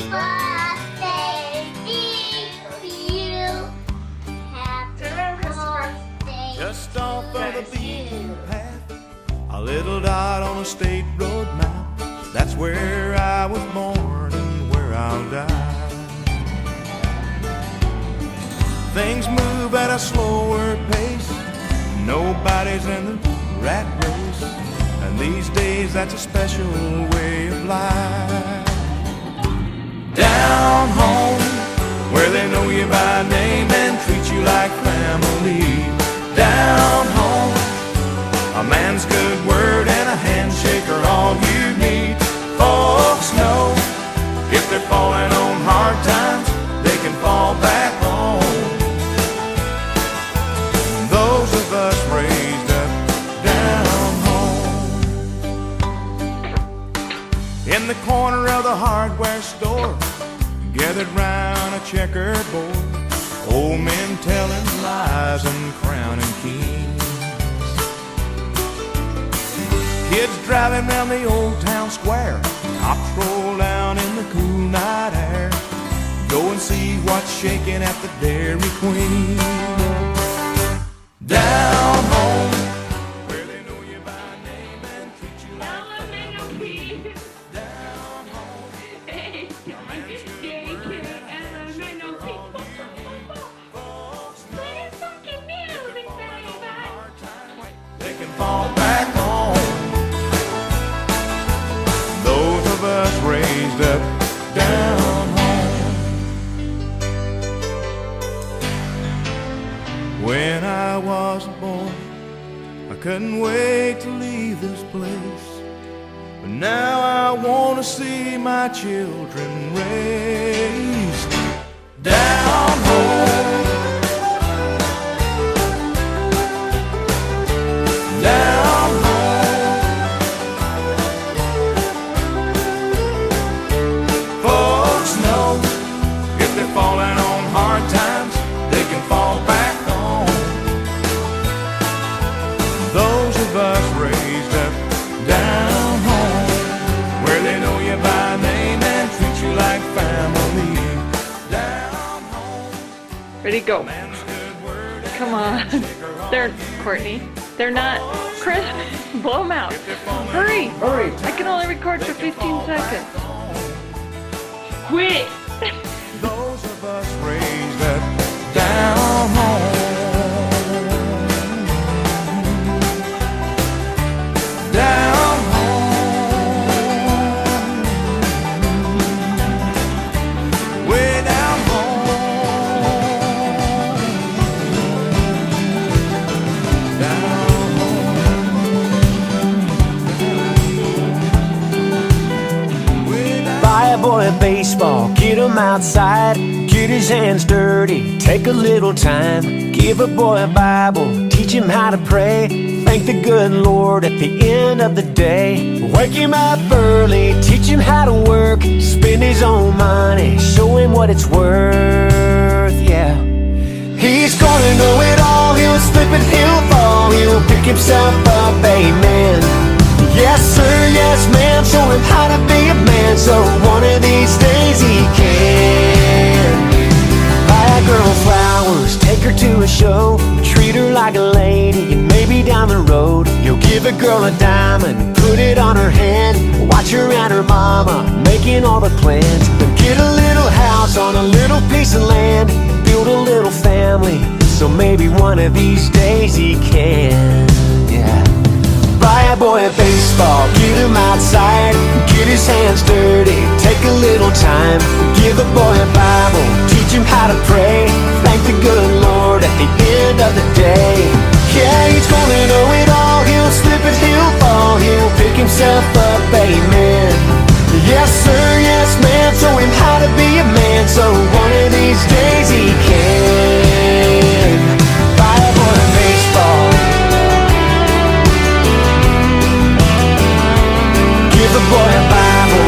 birthday to you. Happy birthday. Just off of the beaten path, a little dot on a state road map. That's where I was born and where I'll die. Things move at a slower pace. Nobody's in the rat race, and these days that's a special way of life. Down home, where they know you by name and treat you like family. Down home, a man's good word and a handshake are all you need. Folks know if they're falling on hard times, they can fall back home. Those of us raised up down home. In the corner of the hardware store, gathered round a checkerboard, old men telling lies and crowning kings. Kids driving round the old town square, cops roll down in the cool night air. Go and see what's shaking at the Dairy Queen. Down home, where they know you by name and treat you like family. Down home, they can fall back home. Those of us raised up down home. When I was a boy, I couldn't wait to leave this place. But now I want to see my children raised down home. Down home. Folks know if they're falling on hard times, they can fall back home. Those of us raised up down home, where they know you by name and treat you like family. Down home. Ready, go. Man's good word. Come on. They're, Courtney. They're not. Chris, blow them out. Hurry. Hurry. I can only record for 15 seconds. Quit. Those of us raised up down home. Down home. Way down home. Down home. Way down. Buy a boy a baseball, get him outside, get his hands dirty, take a little time. Give a boy a Bible, teach him how to pray. Thank the good Lord at the end of the day. Wake him up early, teach him how to work, spend his own money, show him what it's worth, yeah. He's gonna know it all, he'll slip and he'll fall, he'll pick himself up, amen. Yes sir, yes ma'am, show him how to be a man, so one of these days he can. Buy a girl flowers, take her to a show, treat her like a lady, and maybe down the road you'll give a girl a diamond, put it on her hand, watch her and her mama making all the plans. Then get a little house on a little piece of land, build a little family, so maybe one of these days he can, yeah. Buy a boy a baseball, get him outside, get his hands dirty, take a little time. Give a boy a Bible, teach him how to pray. Thank the good Lord at the end of the day. Yeah, he's gonna know it all, he'll slip and he'll fall, he'll pick himself up, amen. Yes sir, yes ma'am, show him how to be a man, so one of these days he can. Buy a boy a baseball, give a boy a Bible.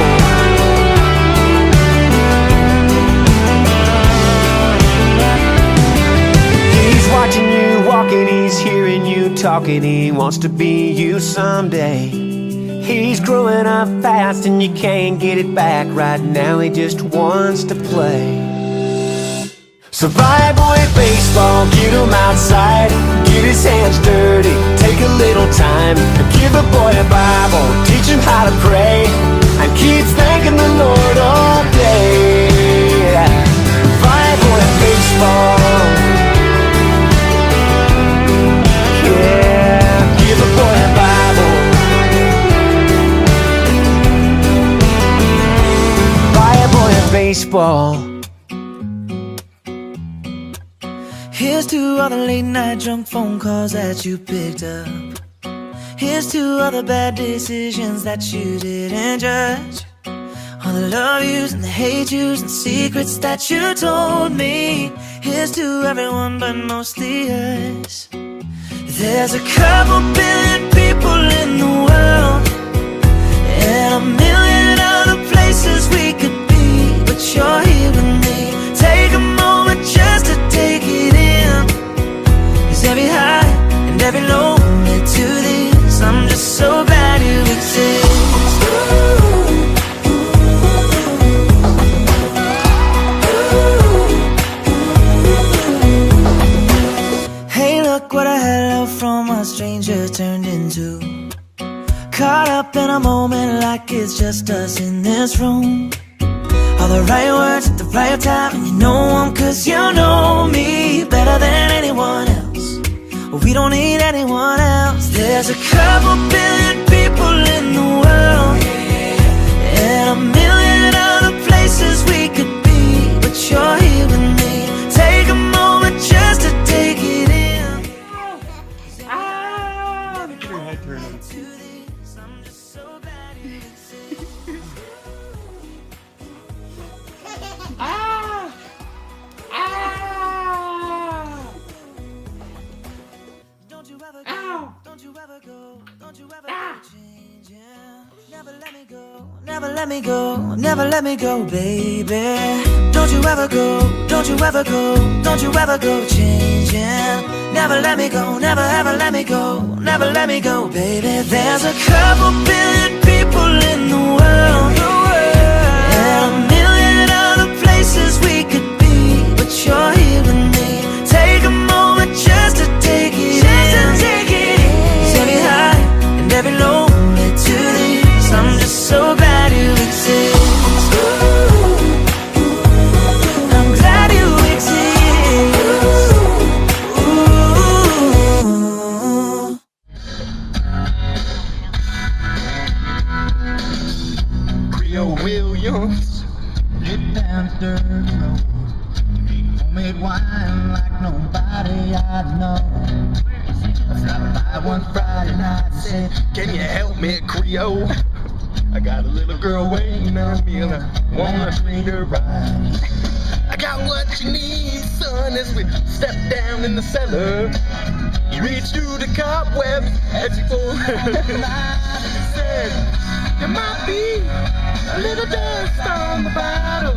He's watching you walking, he's hearing you talking, he wants to be you someday. He's growing up fast and you can't get it back. Right now he just wants to play. So buy a boy a baseball, get him outside, get his hands dirty, take a little time. Give a boy a Bible, teach him how to pray, and keep thanking the Lord all day. Buy a boy a baseball, yeah, give a boy a Bible. Buy a boy a baseball. Here's to all the late night drunk phone calls that you picked up. Here's to all the bad decisions that you didn't judge. All the love yous and the hate yous and secrets that you told me. Here's to everyone but mostly us. There's a couple billion people in the world, and a million other places we could be, but you're here with me. Take a moment just to take it in. 'Cause every high and every low led to this. I'm just so glad you exist. Hey, look what a hello from a stranger turned into. Caught up in a moment like it's just us in this room. All the right words at the right time, and you know them 'cause you know me better than anyone else. We don't need anyone else. There's a couple billion people in the world, and a million other places we could be, but you're here with me. Take a moment just to take it in. I'm just so glad you exist. Don't you ever go, don't you ever go, don't you ever change, yeah. Never let me go, never let me go, never let me go, baby. Don't you ever go, don't you ever go, don't you ever go changing. Never let me go, never ever let me go, never let me go, baby. There's a couple billion people in the world, and a million other places we could be, but you're here with me. Take a moment just to take it in. 'Cause every high and every low led to this. I'm just so glad you exist. I'm glad you exist. Ooh. Creole Williams, get down to dirty road. Homemade wine like nobody I know. I stopped by one Friday night and said, can you help me, Creole? I got a little girl waiting on me and I wanna treat her right. I got what you need, son, as we step down in the cellar. You reach through the cobwebs as you pull and said, there might be a little dust on the bottle,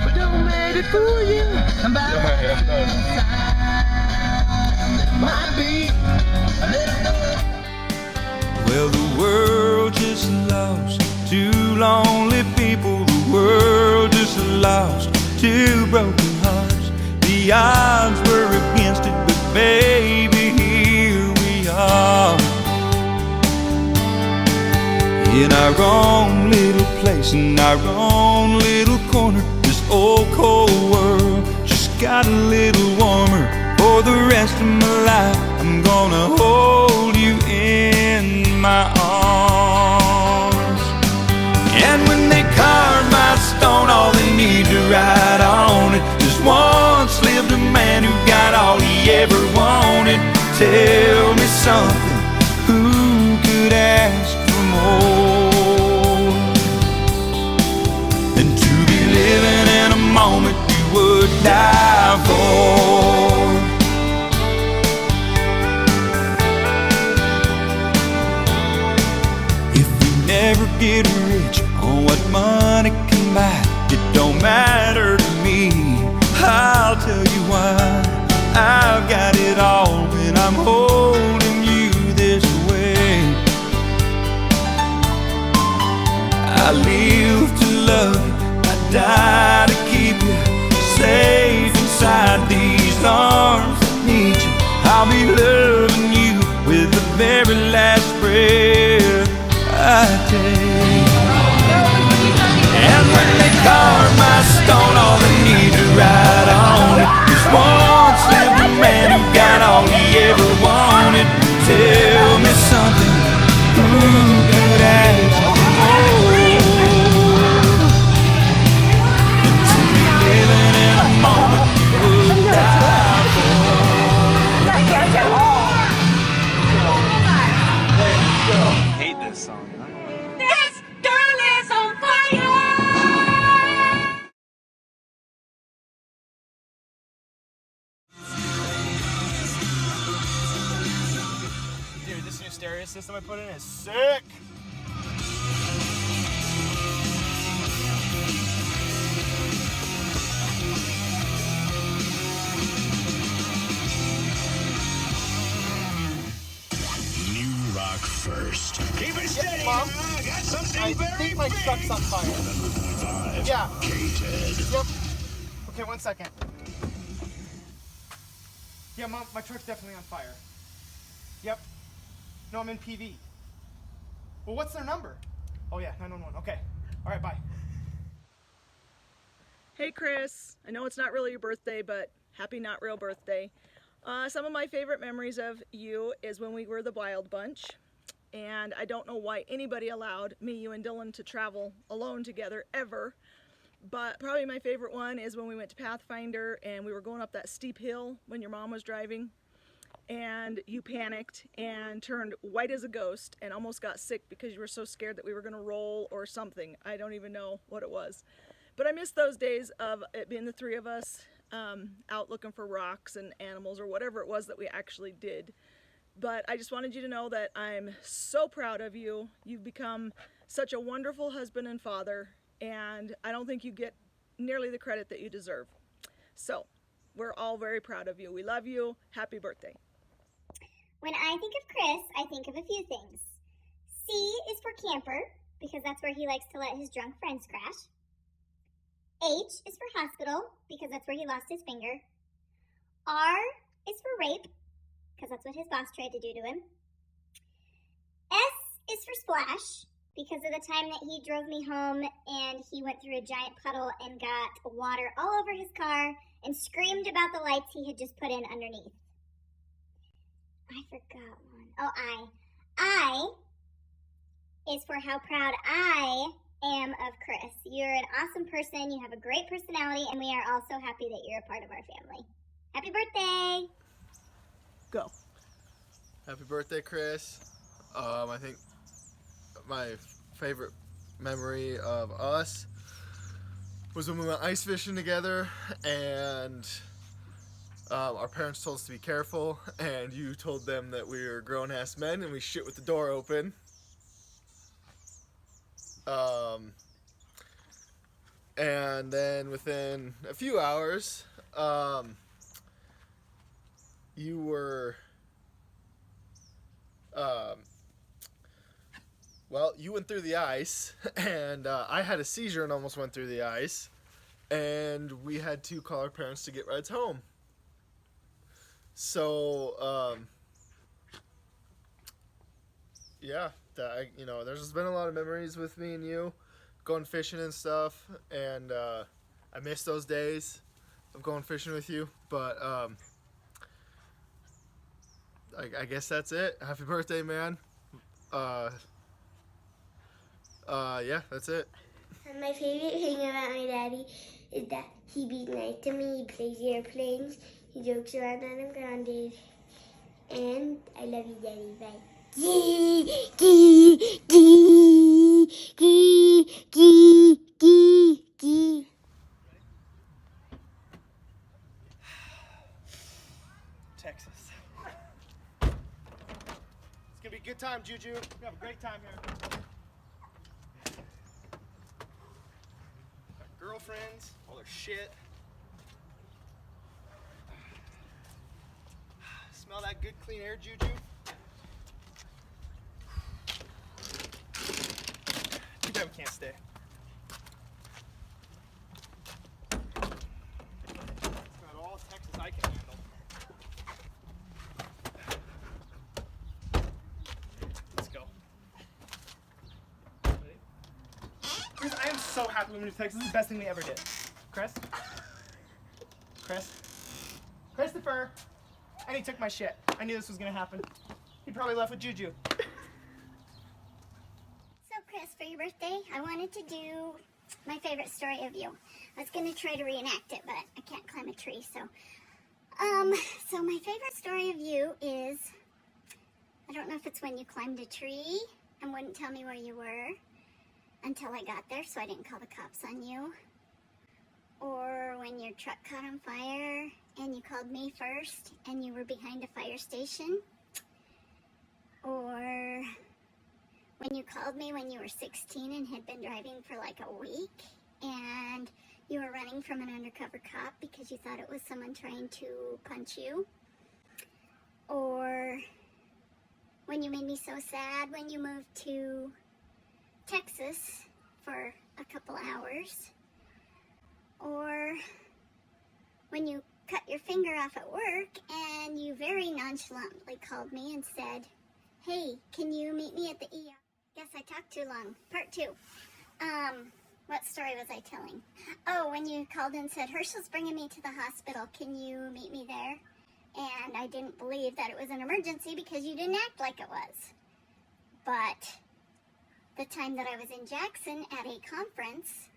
but don't let it fool you. Might be a little dust. Well, the world just lost two lonely people. The world just lost two broken hearts. The odds were against it, but baby, here we are. In our own little place, in our own little corner, this old cold world just got a little warmer. For the rest of my life, I'm gonna hold you in my arms. And when they carve my stone, all they need to write on it, just once lived a man who got all he ever wanted. Tell me something, who could ask for more than to be living in a moment you would die for? If you never get rich on what money can buy, it don't matter to me. I'll tell you why. I've got it all when I'm holding you this way. take. And when they carve my stone, all they need to write on it is once lived a man who got all he ever wanted. Tell me something, who could ask for more? To be living in a moment you would die for. I hate this song. This girl is on fire! Dude, this new stereo system I put in is sick. New rock first. Keep it steady. Mom, I got something I very think my truck's on fire. 5. Yeah. K-Ted. Yep. Okay, 1 second. Yeah, Mom, my truck's definitely on fire. Yep. No, I'm in PV. Well, what's their number? Oh yeah, 911. Okay. All right, bye. Hey Chris, I know it's not really your birthday, but happy not real birthday. Some of my favorite memories of you is when we were the Wild Bunch, and I don't know why anybody allowed me, you, and Dylan to travel alone together ever, but probably my favorite one is when we went to Pathfinder and we were going up that steep hill when your mom was driving, and you panicked and turned white as a ghost and almost got sick because you were so scared that we were going to roll or something. I don't even know what it was. But I miss those days of it being the three of us out looking for rocks and animals or whatever it was that we actually did. But I just wanted you to know that I'm so proud of you. You've become such a wonderful husband and father, and I don't think you get nearly the credit that you deserve. So we're all very proud of you. We love you. Happy birthday. When I think of Chris, I think of a few things. C is for camper, because that's where he likes to let his drunk friends crash. H is for hospital, because that's where he lost his finger. R is for rape, because that's what his boss tried to do to him. S is for splash, because of the time that he drove me home and he went through a giant puddle and got water all over his car and screamed about the lights he had just put in underneath. I forgot one. Oh, I. I is for how proud I am of Chris. You're an awesome person. You have a great personality, and we are all so happy that you're a part of our family. Happy birthday! Go. Happy birthday, Chris. I think my favorite memory of us was when we went ice fishing together, and our parents told us to be careful, and you told them that we were grown-ass men and we shit with the door open. And then within a few hours, you were, well, you went through the ice, and I had a seizure and almost went through the ice, and we had to call our parents to get rides home. So, yeah, there's just been a lot of memories with me and you, going fishing and stuff, and I miss those days of going fishing with you, but I guess that's it. Happy birthday, man. Yeah, that's it. My favorite thing about my daddy is that he be nice to me, he plays airplanes, he jokes around on him grounded, and I love you, Daddy. Bye. Gee, gee, gee, gee, gee, gee, gee. Texas. It's gonna be a good time, Juju. We're gonna have a great time here. Got girlfriends, all their shit. Smell that good, clean air, Juju? Too bad we can't stay. It's not all Texas I can handle. Let's go. so happy when we moved to Texas. This is the best thing we ever did. Chris? Christopher! And he took my shit. I knew this was gonna happen. He probably left with Juju. So Chris, for your birthday, I wanted to do my favorite story of you. I was gonna try to reenact it, but I can't climb a tree, so. So my favorite story of you is, I don't know if it's when you climbed a tree and wouldn't tell me where you were until I got there, so I didn't call the cops on you. Or when your truck caught on fire and you called me first and you were behind a fire station. Or when you called me when you were 16 and had been driving for like a week and you were running from an undercover cop because you thought it was someone trying to punch you. Or when you made me so sad when you moved to Texas for a couple hours. Or when you cut your finger off at work and you very nonchalantly called me and said, hey, can you meet me at the ER? Guess I talked too long. Part 2. What story was I telling? Oh, when you called and said, Herschel's bringing me to the hospital. Can you meet me there? And I didn't believe that it was an emergency because you didn't act like it was. But the time that I was in Jackson at a conference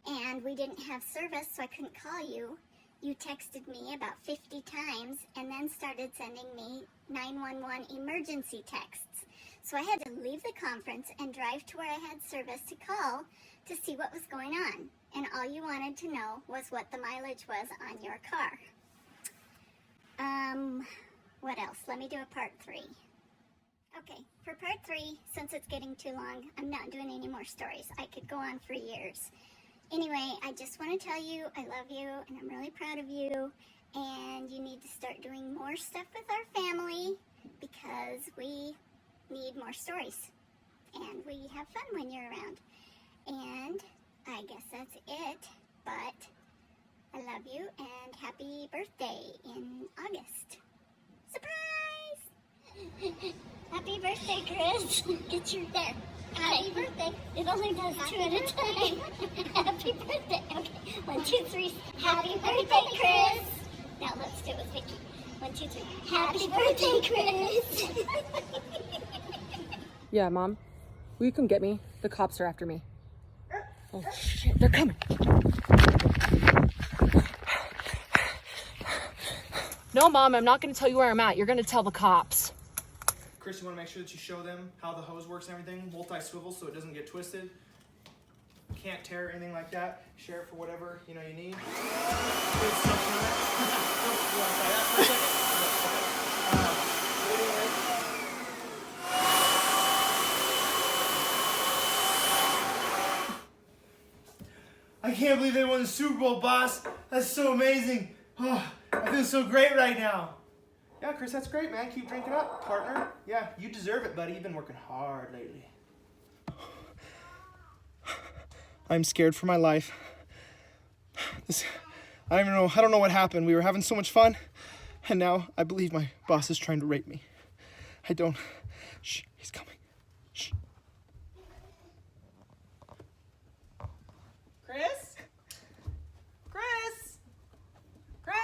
and we didn't have service, so I couldn't call you, you texted me about 50 times and then started sending me 911 emergency texts. So I had to leave the conference and drive to where I had service to call to see what was going on. And all you wanted to know was what the mileage was on your car. What else? Let me do a part 3. Okay, for part 3, since it's getting too long, I'm not doing any more stories. I could go on for years. Anyway, I just want to tell you I love you and I'm really proud of you, and you need to start doing more stuff with our family because we need more stories and we have fun when you're around. And I guess that's it, but I love you and happy birthday in August. Surprise! Happy birthday, Chris. Get your there. Happy birthday. It only does 2 at a time. Happy birthday. Okay. 1, 2, 3. Happy birthday, Chris. Now let's do it with Vicky. 1, 2, 3. Happy birthday, Chris. Yeah, Mom. Will you come get me? The cops are after me. Oh shit, they're coming. No, Mom, I'm not going to tell you where I'm at. You're going to tell the cops. Chris, you want to make sure that you show them how the hose works and everything. Multi-swivel so it doesn't get twisted. Can't tear or anything like that. Share it for whatever you need. I can't believe they won the Super Bowl, boss. That's so amazing. Oh, I feel so great right now. Yeah, Chris, that's great, man. Keep drinking up, partner. Yeah, you deserve it, buddy. You've been working hard lately. I'm scared for my life. I don't know what happened. We were having so much fun, and now I believe my boss is trying to rape me. I don't. Shh, he's coming. Shh. Chris? Chris? Chris?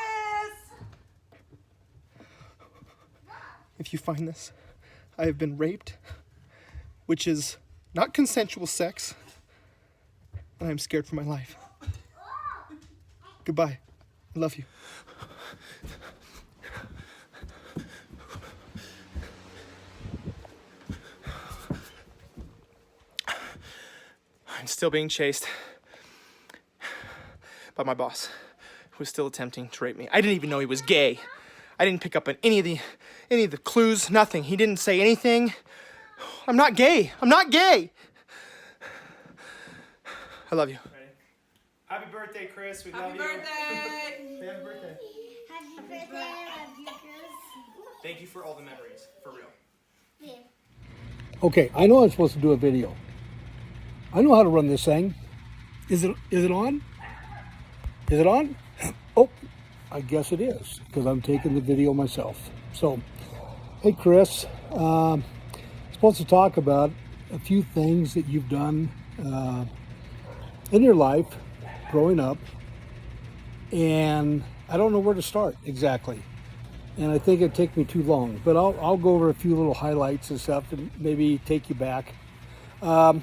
If you find this, I have been raped, which is not consensual sex, and I'm scared for my life. Goodbye. I love you. I'm still being chased by my boss, who is still attempting to rape me. I didn't even know he was gay. I didn't pick up on any of the clues, nothing. He didn't say anything. I'm not gay. I'm not gay. I love you. Ready? Happy birthday, Chris. We love you. Happy birthday. Happy birthday. Happy birthday. I love you, Chris. Thank you for all the memories, for real. Yeah. Okay, I know I'm supposed to do a video. I know how to run this thing. Is it on? Is it on? Oh, I guess it is, because I'm taking the video myself. So, hey Chris, supposed to talk about a few things that you've done in your life growing up, and I don't know where to start exactly. And I think it'd take me too long, but I'll go over a few little highlights and stuff and maybe take you back. I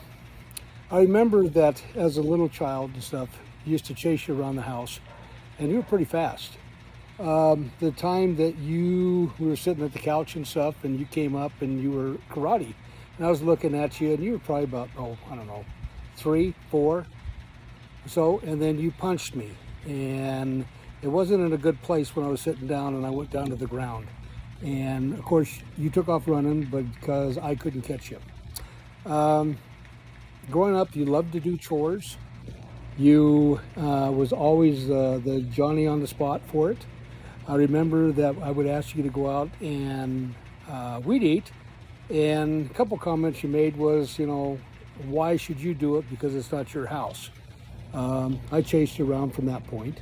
remember that as a little child and stuff, I used to chase you around the house, and you were pretty fast. The time that we were sitting at the couch and stuff, and you came up and you were karate, and I was looking at you, and you were probably about, I don't know, 3, 4, so, and then you punched me, and it wasn't in a good place when I was sitting down, and I went down to the ground. And of course, you took off running, but because I couldn't catch you. Growing up, you loved to do chores. You was always the Johnny on the spot for it. I remember that I would ask you to go out and weed eat, and a couple comments you made was, why should you do it, because it's not your house. I chased you around from that point.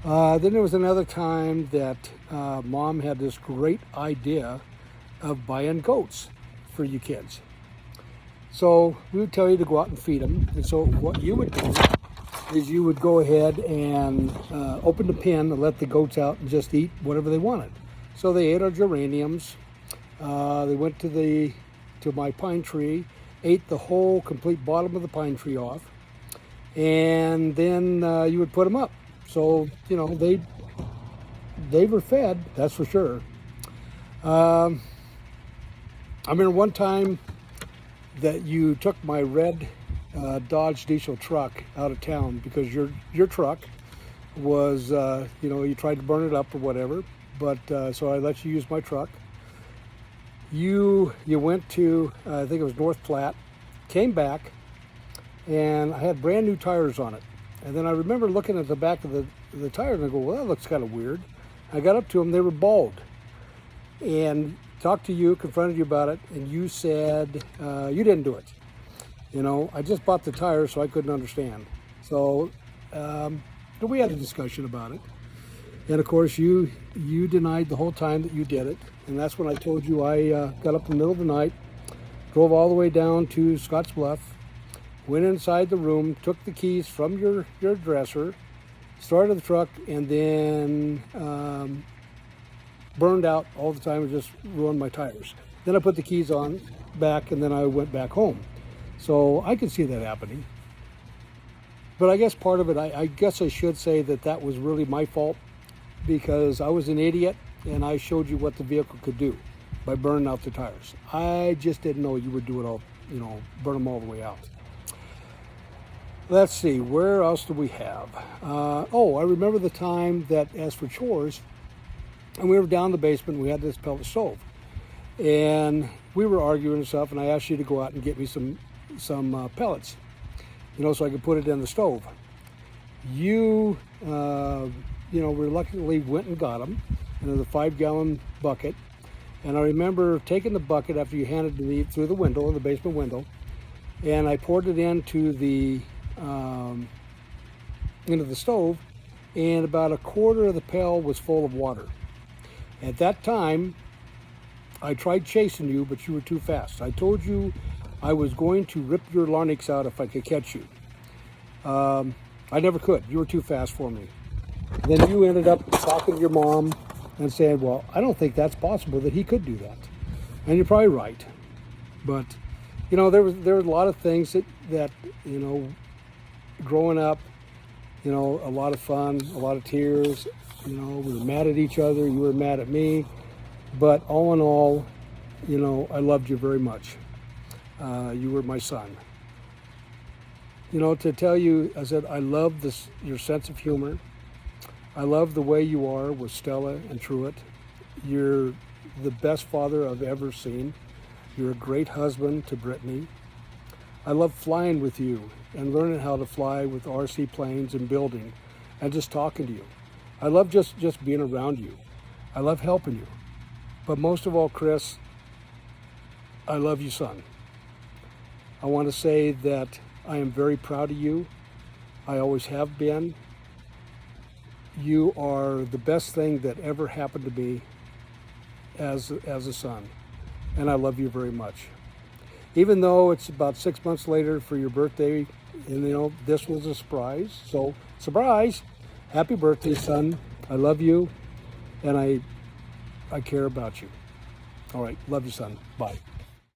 Then there was another time that Mom had this great idea of buying goats for you kids. So we would tell you to go out and feed them. And so what you would do is you would go ahead and open the pen and let the goats out and just eat whatever they wanted. So they ate our geraniums. They went to my pine tree, ate the whole complete bottom of the pine tree off, and then you would put them up. So, they were fed, that's for sure. I remember one time that you took my red Dodge diesel truck out of town because your truck was, you tried to burn it up or whatever, but so I let you use my truck. You went to, I think it was North Platte, came back, and I had brand new tires on it. And then I remember looking at the back of the tire and I go, well, that looks kind of weird. I got up to them, they were bald. And talked to you, confronted you about it, and you said you didn't do it. I just bought the tires, so I couldn't understand. So we had a discussion about it. And of course, you denied the whole time that you did it. And that's when I told you I got up in the middle of the night, drove all the way down to Scotts Bluff, went inside the room, took the keys from your dresser, started the truck, and then burned out all the time and just ruined my tires. Then I put the keys on back, and then I went back home. So I could see that happening. But I guess part of it, I guess I should say that was really my fault, because I was an idiot and I showed you what the vehicle could do by burning out the tires. I just didn't know you would do it all, burn them all the way out. Let's see, where else do we have? I remember the time that, as for chores, and we were down in the basement, we had this pellet stove. And we were arguing and stuff, and I asked you to go out and get me some pellets, so I could put it in the stove. You, reluctantly went and got them in the 5-gallon bucket. And I remember taking the bucket after you handed it to me through the window, in the basement window, and I poured it into the stove, and about a quarter of the pail was full of water. At that time, I tried chasing you, but you were too fast. I told you I was going to rip your larynx out if I could catch you. I never could. You were too fast for me. Then you ended up talking to your mom and saying, well, I don't think that's possible that he could do that. And you're probably right. But, there were a lot of things that growing up, a lot of fun, a lot of tears, we were mad at each other, you were mad at me, but all in all, I loved you very much. You were my son. To tell you, I said, I love your sense of humor. I love the way you are with Stella and Truett. You're the best father I've ever seen. You're a great husband to Brittany. I love flying with you and learning how to fly with RC planes and building and just talking to you. I love just being around you. I love helping you. But most of all, Chris, I love you, son. I want to say that I am very proud of you. I always have been. You are the best thing that ever happened to me as a son. And I love you very much. even though it's about 6 months later for your birthday, and you know, this was a surprise. So, surprise! Happy birthday, son. I love you, and I care about you. All right, love you, son. Bye.